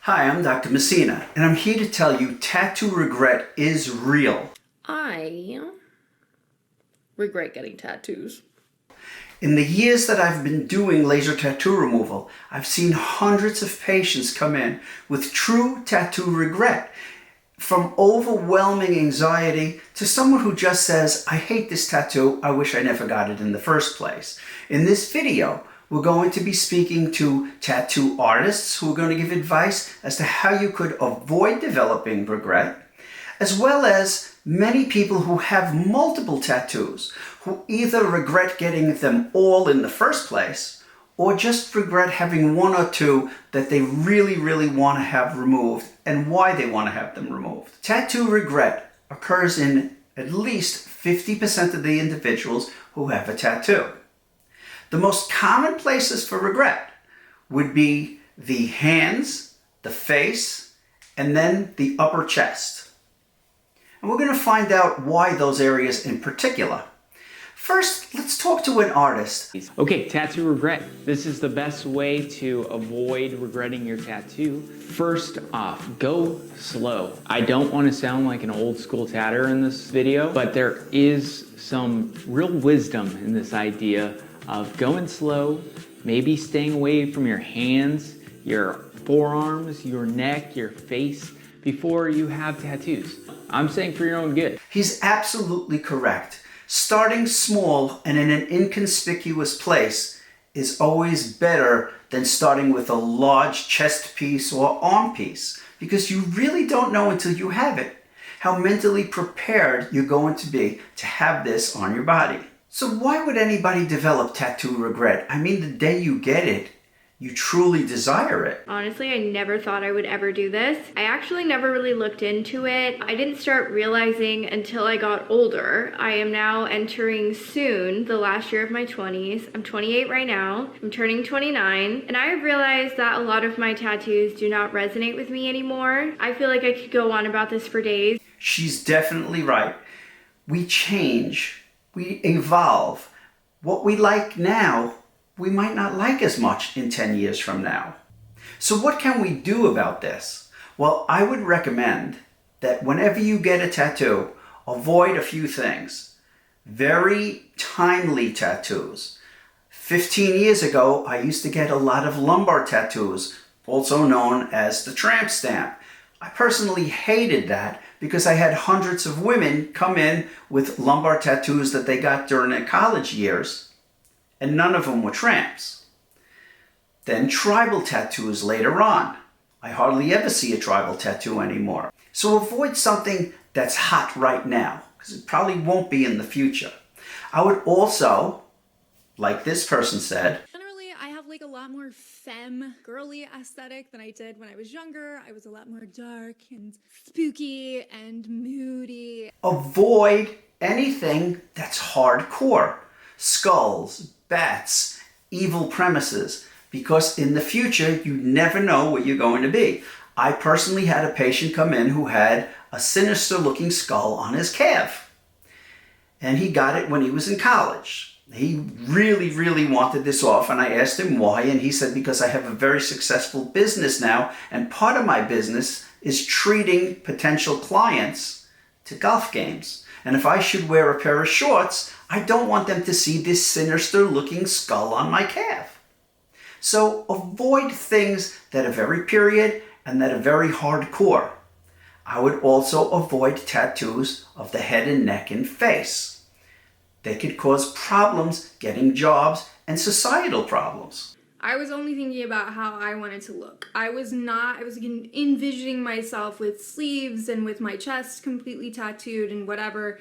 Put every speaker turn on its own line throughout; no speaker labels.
Hi, I'm Dr. Messina, and I'm here to tell you tattoo regret is real.
I regret getting tattoos.
In the years that I've been doing laser tattoo removal, I've seen hundreds of patients come in with true tattoo regret. From overwhelming anxiety to someone who just says, I hate this tattoo, I wish I never got it in the first place. In this video, we're going to be speaking to tattoo artists who are going to give advice as to how you could avoid developing regret, as well as many people who have multiple tattoos, who either regret getting them all in the first place, or just regret having one or two that they really want to have removed and why they want to have them removed. Tattoo regret occurs in at least 50% of the individuals who have a tattoo. The most common places for regret would be the hands, the face, and then the upper chest. And we're going to find out why those areas in particular. First, let's talk to an artist.
Okay, tattoo regret. This is the best way to avoid regretting your tattoo. First off, go slow. I don't want to sound like an old school tatter in this video, but there is some real wisdom in this idea of going slow, maybe staying away from your hands, your forearms, your neck, your face before you have tattoos. I'm saying for your own good.
He's absolutely correct. Starting small and in an inconspicuous place is always better than starting with a large chest piece or arm piece, because you really don't know until you have it how mentally prepared you're going to be to have this on your body. So why would anybody develop tattoo regret? I mean, the day you get it, you truly desire it.
Honestly, I never thought I would ever do this. I actually never really looked into it. I didn't start realizing until I got older. I am now entering soon the last year of my 20s. I'm 28 right now. I'm turning 29. And I have realized that a lot of my tattoos do not resonate with me anymore. I feel like I could go on about this for days.
She's definitely right. We change. We evolve. What we like now, we might not like as much in 10 years from now. So what can we do about this? Well, I would recommend that whenever you get a tattoo, avoid a few things. Very timely tattoos. 15 years ago, I used to get a lot of lumbar tattoos, also known as the tramp stamp. I personally hated that because I had hundreds of women come in with lumbar tattoos that they got during their college years, and none of them were tramps. Then tribal tattoos later on. I hardly ever see a tribal tattoo anymore. So avoid something that's hot right now, because it probably won't be in the future. I would also, like this person said,
I have like a lot more femme girly aesthetic than I did when I was younger. I was a lot more dark and spooky and moody.
Avoid anything that's hardcore. Skulls, bats, evil premises, because in the future you never know what you're going to be. I personally had a patient come in who had a sinister looking skull on his calf, and he got it when he was in college. He really wanted this off, and I asked him why, and he said, because I have a very successful business now, and part of my business is treating potential clients to golf games. And if I should wear a pair of shorts, I don't want them to see this sinister looking skull on my calf. So avoid things that are very period and that are very hardcore. I would also avoid tattoos of the head and neck and face. They could cause problems getting jobs and societal problems.
I was only thinking about how I wanted to look. I was envisioning myself with sleeves and with my chest completely tattooed and whatever.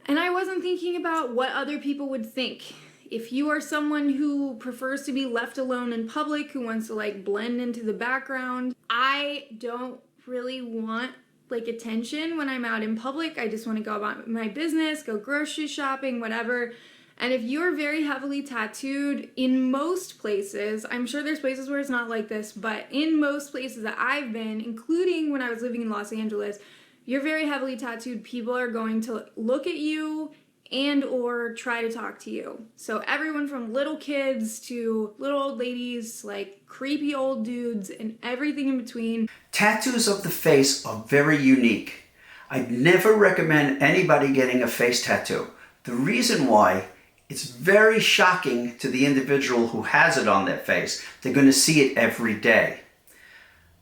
And I wasn't thinking about what other people would think. If you are someone who prefers to be left alone in public, who wants to like blend into the background, I don't really want like attention when I'm out in public. I just want to go about my business, go grocery shopping, whatever. And if you're very heavily tattooed, in most places, I'm sure there's places where it's not like this, but in most places that I've been, including when I was living in Los Angeles, you're very heavily tattooed, people are going to look at you and or try to talk to you. So everyone from little kids to little old ladies, like creepy old dudes, and everything in between.
Tattoos of the face are very unique. I'd never recommend anybody getting a face tattoo. The reason why, it's very shocking to the individual who has it on their face. They're going to see it every day.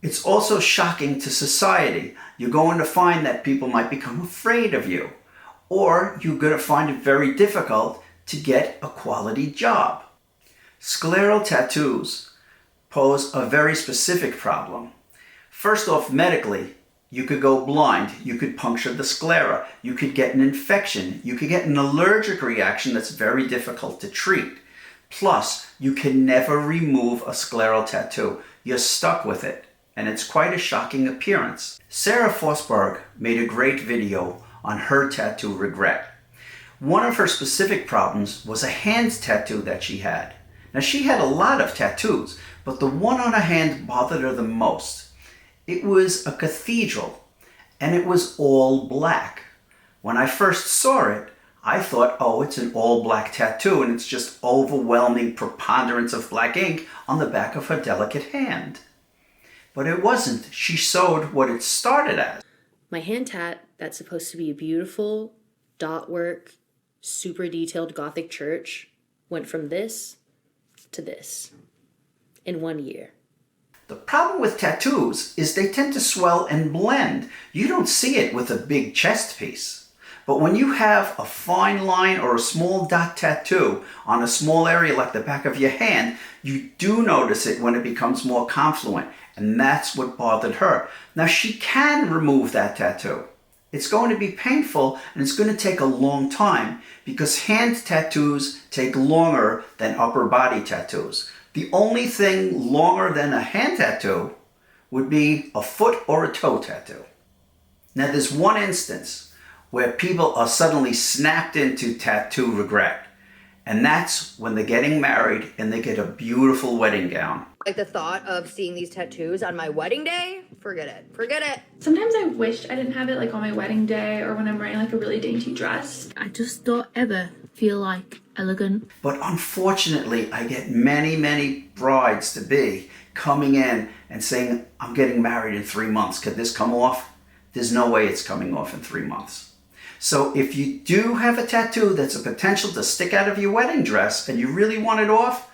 It's also shocking to society. You're going to find that people might become afraid of you, or you're going to find it very difficult to get a quality job. Scleral tattoos pose a very specific problem. First off, medically, you could go blind, you could puncture the sclera, you could get an infection, you could get an allergic reaction that's very difficult to treat. Plus, you can never remove a scleral tattoo. You're stuck with it, and it's quite a shocking appearance. Sarah Forsberg made a great video on her tattoo regret. One of her specific problems was a hand tattoo that she had. Now, she had a lot of tattoos, but the one on her hand bothered her the most. It was a cathedral, and it was all black. When I first saw it, I thought, oh, it's an all black tattoo, and it's just overwhelming preponderance of black ink on the back of her delicate hand. But it wasn't. She showed what it started as.
My hand tat, that's supposed to be a beautiful dot work, super detailed Gothic church, went from this to this in 1 year.
The problem with tattoos is they tend to swell and blend. You don't see it with a big chest piece. But when you have a fine line or a small dot tattoo on a small area like the back of your hand, you do notice it when it becomes more confluent. And that's what bothered her. Now, she can remove that tattoo. It's going to be painful, and it's going to take a long time because hand tattoos take longer than upper body tattoos. The only thing longer than a hand tattoo would be a foot or a toe tattoo. Now, there's one instance where people are suddenly snapped into tattoo regret, and that's when they're getting married and they get a beautiful wedding gown.
Like the thought of seeing these tattoos on my wedding day, forget it, forget it.
Sometimes I wish I didn't have it like on my wedding day or when I'm wearing like a really dainty dress.
I just don't ever feel like elegant.
But unfortunately, I get many brides-to-be coming in and saying, I'm getting married in 3 months. Could this come off? There's no way it's coming off in 3 months. So if you do have a tattoo that's a potential to stick out of your wedding dress and you really want it off,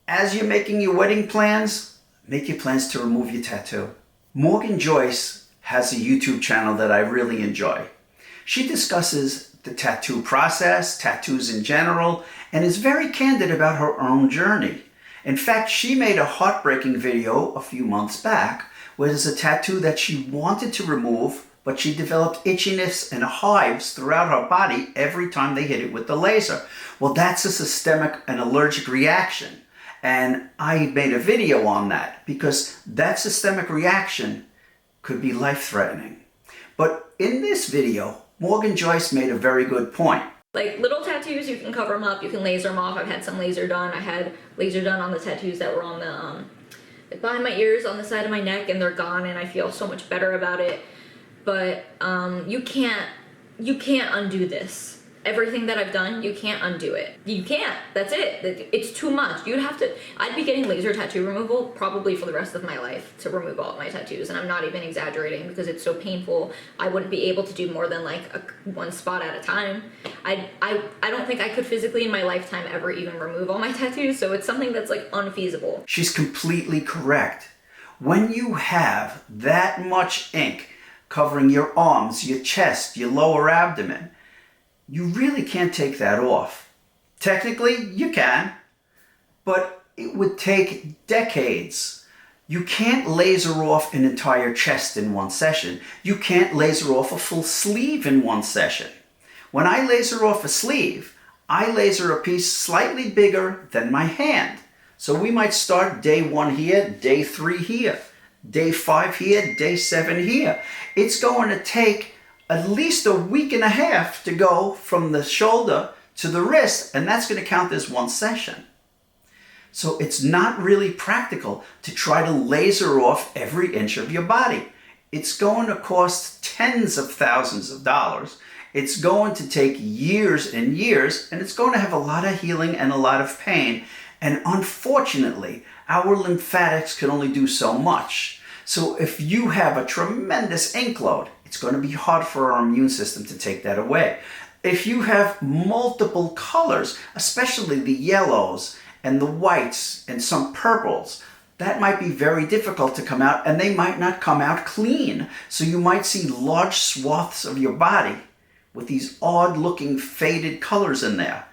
as you're making your wedding plans, make your plans to remove your tattoo. Morgan Joyce has a YouTube channel that I really enjoy. She discusses the tattoo process, tattoos in general, and is very candid about her own journey. In fact, she made a heartbreaking video a few months back where there's a tattoo that she wanted to remove, but she developed itchiness and hives throughout her body every time they hit it with the laser. Well, that's a systemic and allergic reaction. And I made a video on that because that systemic reaction could be life-threatening. But in this video, Morgan Joyce made a very good point.
Like little tattoos, you can cover them up, you can laser them off. I've had some laser done. I had laser done on the tattoos that were on the, like behind my ears, on the side of my neck, and they're gone, and I feel so much better about it. But you can't undo this. Everything that I've done, you can't undo it. You can't. That's it. It's too much. I'd be getting laser tattoo removal probably for the rest of my life to remove all of my tattoos, and I'm not even exaggerating because it's so painful. I wouldn't be able to do more than like one spot at a time. I don't think I could physically in my lifetime ever even remove all my tattoos, so it's something that's like unfeasible.
She's completely correct. When you have that much ink covering your arms, your chest, your lower abdomen, you really can't take that off. Technically, you can, but it would take decades. You can't laser off an entire chest in one session. You can't laser off a full sleeve in one session. When I laser off a sleeve, I laser a piece slightly bigger than my hand. So we might start day 1 here, day 3 here, day 5 here, day 7 here. It's going to take at least a week and a half to go from the shoulder to the wrist, and that's going to count as one session. So it's not really practical to try to laser off every inch of your body. It's going to cost tens of thousands of dollars, It's going to take years and years, and it's going to have a lot of healing and a lot of pain. And unfortunately, our lymphatics can only do so much. So if you have a tremendous ink load, it's going to be hard for our immune system to take that away. If you have multiple colors, especially the yellows and the whites and some purples, that might be very difficult to come out, and they might not come out clean. So you might see large swaths of your body with these odd looking faded colors in there.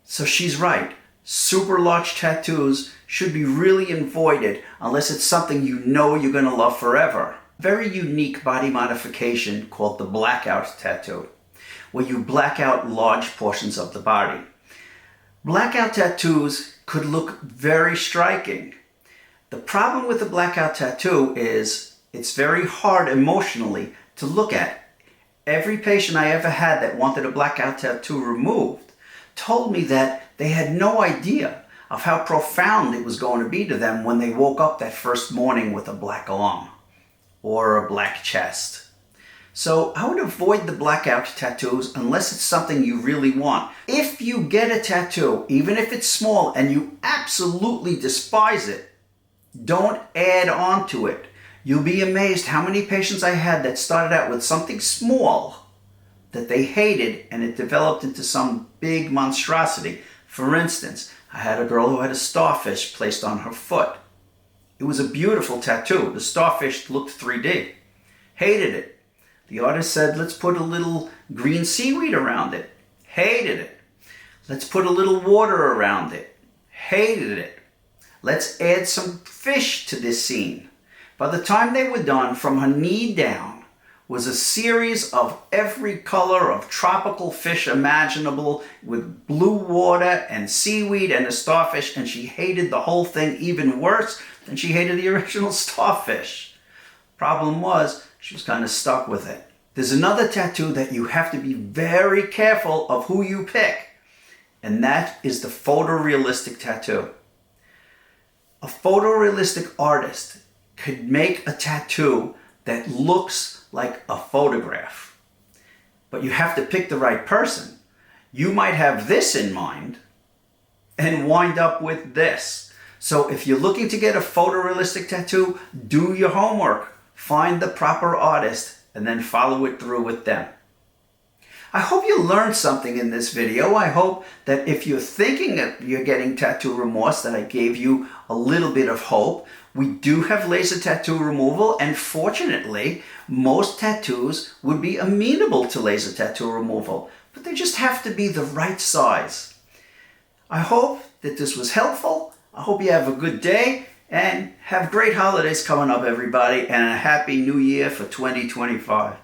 So she's right. Super large tattoos should be really avoided unless it's something you know you're going to love forever. Very unique body modification called the blackout tattoo, where you black out large portions of the body. Blackout tattoos could look very striking. The problem with the blackout tattoo is it's very hard emotionally to look at. Every patient I ever had that wanted a blackout tattoo removed told me that they had no idea of how profound it was going to be to them when they woke up that first morning with a black arm or a black chest. So I would avoid the blackout tattoos unless it's something you really want. If you get a tattoo, even if it's small and you absolutely despise it, don't add on to it. You'll be amazed how many patients I had that started out with something small that they hated, and it developed into some big monstrosity. For instance, I had a girl who had a starfish placed on her foot. It was a beautiful tattoo. The starfish looked 3D. Hated it. The artist said, let's put a little green seaweed around it. Hated it. Let's put a little water around it. Hated it. Let's add some fish to this scene. By the time they were done, from her knee down was a series of every color of tropical fish imaginable with blue water and seaweed and a starfish, and she hated the whole thing even worse than she hated the original starfish. Problem was, she was kind of stuck with it. There's another tattoo that you have to be very careful of who you pick, and that is the photorealistic tattoo. A photorealistic artist could make a tattoo that looks like a photograph. But you have to pick the right person. You might have this in mind and wind up with this. So if you're looking to get a photorealistic tattoo, do your homework. Find the proper artist and then follow it through with them. I hope you learned something in this video. I hope that if you're thinking that you're getting tattoo remorse, that I gave you a little bit of hope. We do have laser tattoo removal, and fortunately, most tattoos would be amenable to laser tattoo removal, but they just have to be the right size. I hope that this was helpful. I hope you have a good day, and have great holidays coming up, everybody, and a happy new year for 2025.